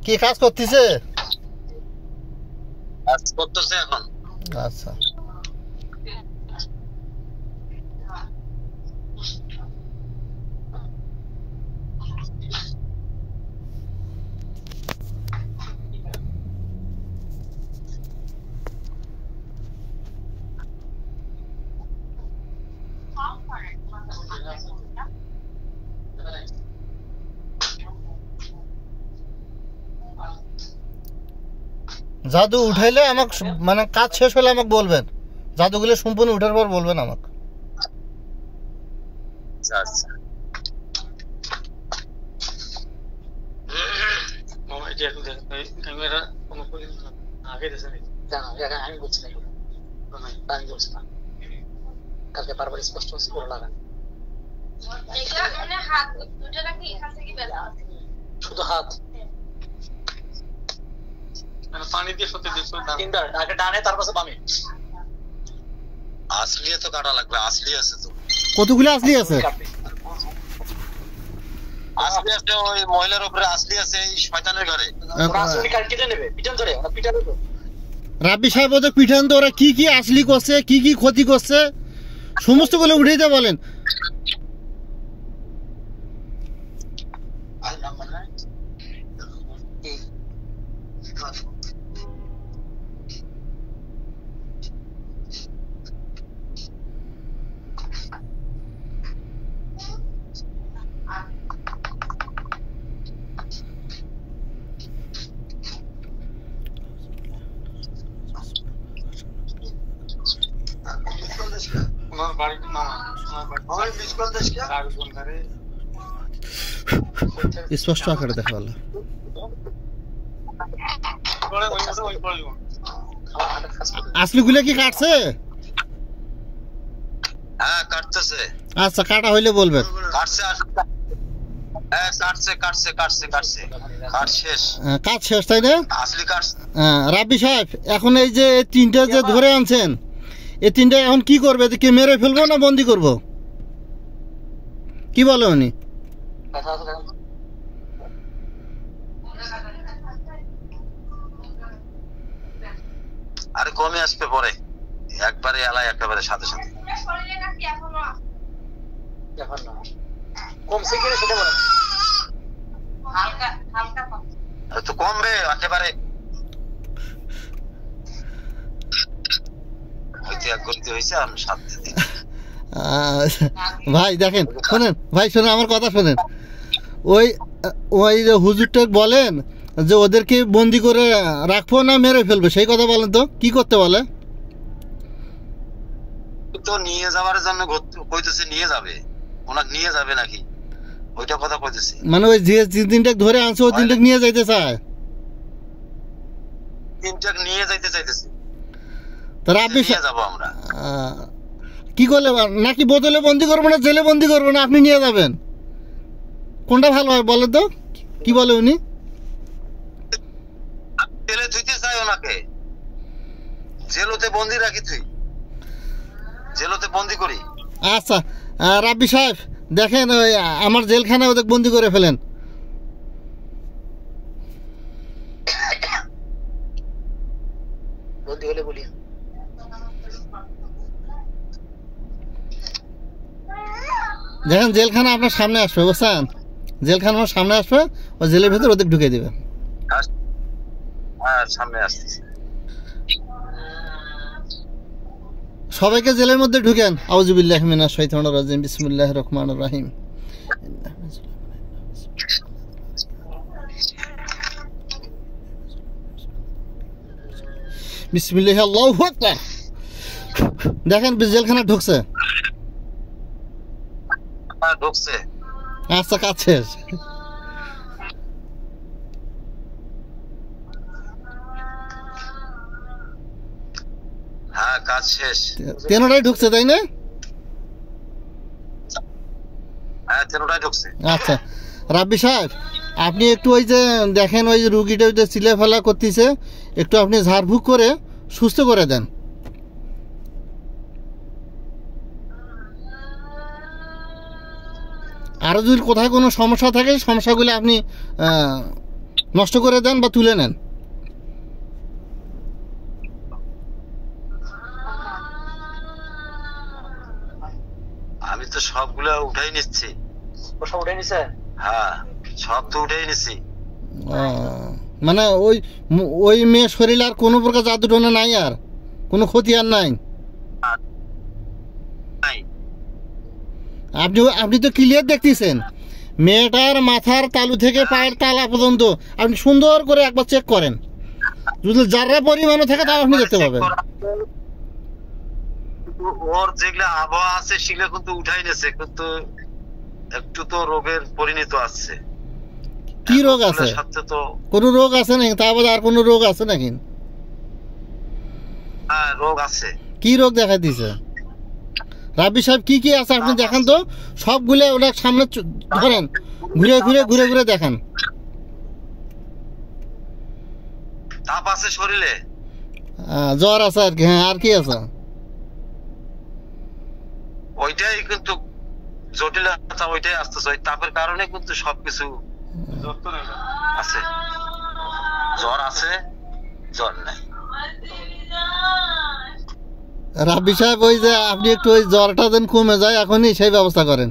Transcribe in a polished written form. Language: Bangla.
কি কাজ করতেছে? কাজ করতেছে এখন। আচ্ছা, জাদু উঠাইলে আমাকে মানে কাজ শেষ হলে আমাকে বলবেন, জাদুগুলো সম্পূর্ণ উঠার পর বলবেন আমাকে। আচ্ছা আমি বলছি না, কালকে বারবার স্পষ্ট করে লাগান। শুধু হাত পানি দিয়ে সত্যি তিনবার আগে ডানে তারপর বামে। আসলি তো কাটা লাগবে, আসলি আছে তো। কতগুলো আসলি আছে? আসলি আছে ওই মহিলার উপরে, আসলি আছে এই শয়তানের ঘরে। আসলি কেটে নেবে, পিটান ধরে ওরা পিটান দেবে। রাব্বি সাহেব ওদের পিঠান তো ওরা কি কি আসলি করছে, কি কি ক্ষতি করছে সমস্ত গুলো উঠাইতে বলেন। স্পষ্ট আকারে দেখা গেল। আসলিগুলো কি কাটছে? হ্যাঁ কাটতেছে। আচ্ছা, কাটা হইলে বলবেন। কাটছে, হ্যাঁ কাটছে কাটছে কাটছে কাটছে, কাট শেষ। কাজ শেষ, তাই না? আসলি কাটছে। রাব্বি সাহেব এখন এই যে তিনটা যে ধরে আনছেন, এই তিনটা এখন কি করবে? কি মেরে ফেলবো না বন্দি করব? কি বলে উনি? আরে কমে আসবে পরে, একবারে এলাই একেবারে সাথে সাথে। কমছে কিনা সেটা বলেন। তো কমবে একেবারে, ভাই দেখেন, শোনেন ভাই, শোনেন আমার কথা শোনেন। ওই ওই যে হুজুরটা বলেন যে ওদেরকে বন্দি করে রাখবো না মেরে ফেলবে, সেই কথা বলেন তো কি করতে বলে? তো নিয়ে যাওয়ার জন্য কইতেছে, নিয়ে যাবে, ওনাকে নিয়ে যাবে নাকি ওইটা কথা কইতেছে। মানে ওই যে তিনটা ধরে আনছে ওই তিনটা নিয়ে যাইতে চায়, তিনটা নিয়ে যাইতে চাইতেছে। তারা আপনি নিয়ে যাবো আমরা। কি করলে নাকি বোতলে বন্দি করবো না জেলে বন্দি করবো না আপনি নিয়ে যাবেন, কোনটা ভালো হয় বলেন তো? কি বলে উনি? জেলে থুইতে চাই ওনাকে, জেলতে বন্দি রাখি, তুই জেলতে বন্দি করি। আচ্ছা রাব্বি সাহেব দেখেন ওই আমার জেলখানায় ওদের বন্দি করে ফেলেন। বন্দি হলে বলি দেখেন জেলখানা আপনার সামনে আসবে, বুঝছেন? জেলখানা আমার সামনে আসবে, ওই জেলের ভেতর ওদের ঢুকে দিবে। হ্যাঁ সামনে আসতেছে। সবাইকে জেলের মধ্যে ঢুকেন। আউযুবিল্লাহি মিনাশ শাইতানির রাজিম, বিসমিল্লাহির রহমানির রহিম। বিসমিল্লাহি আল্লাহু আকবার। দেখেন জেলখানা ঢুকছে। হ্যাঁ ঢুকছে। আচ্ছা, কাজ শেষ। হ্যাঁ কাজ শেষ। তেনোটাই ঢুকছে তাই না? হ্যাঁ তেনোটাই ঢুকছে। আচ্ছা রাব্বি সাহেব আপনি একটু ওই যে দেখেন ওই যে রুগীটা ওই যে চিলে ফেলা করতেছে, একটু আপনি ঝাড়ফুঁক করে সুস্থ করে দেন। আরও যদি কোথায় কোনো সমস্যা থাকে সমস্যাগুলো আপনি নষ্ট করে দেন বা তুলে নেন। আমি তো সবগুলো উঠাই নিচ্ছি। সব উঠে নিছে? হ্যাঁ, সব তো উঠাই নিচ্ছি। মানে ওই মেয়ের শরীরে আর কোনো প্রকার জাদু টোনা নাই, আর কোনো ক্ষতি আর নাই? নাই। আপনি তো ক্লিয়ার দেখতেছেন, মেয়েটার মাথার তালু থেকে পায়ের তালা পর্যন্ত আপনি সুন্দর করে একবার চেক করেন, যদি যারা পরিমাণও থাকে তাও আপনি দেখতে পাবেন। ওর যেগুলো আবহাওয়া আছে সেগুলো কিন্তু উঠাই নিছে, কিন্তু একটু তো রোগের পরিণত আছে। কি রোগ আছে? সাথে তো কোনো রোগ আছে নাকি? তা বাদে আর কোনো রোগ আছে নাকি? হ্যাঁ, রোগ আছে। কি রোগ দেখা দিছে রাব্বি সাহেব? কি কি আছে আপনি দেখান তো, সবগুলো ওটা সামনে ধরেন, ঘুরে ঘুরে ঘুরে ঘুরে দেখান। তাপ আছে শরীরে, জ্বর আছে আর কি? হ্যাঁ, আর কি আছে? ওইটাই কিন্তু জটিলতা, ওইটাই আসতেছে। ওই তাপের কারণে কিন্তু সবকিছু আছে। জ্বর আছে, জ্বর নাই। রাব্বি সাহেব, ওই যে আপনি একটু ওই জ্বরটা যেন কমে যায় এখনই সেই ব্যবস্থা করেন।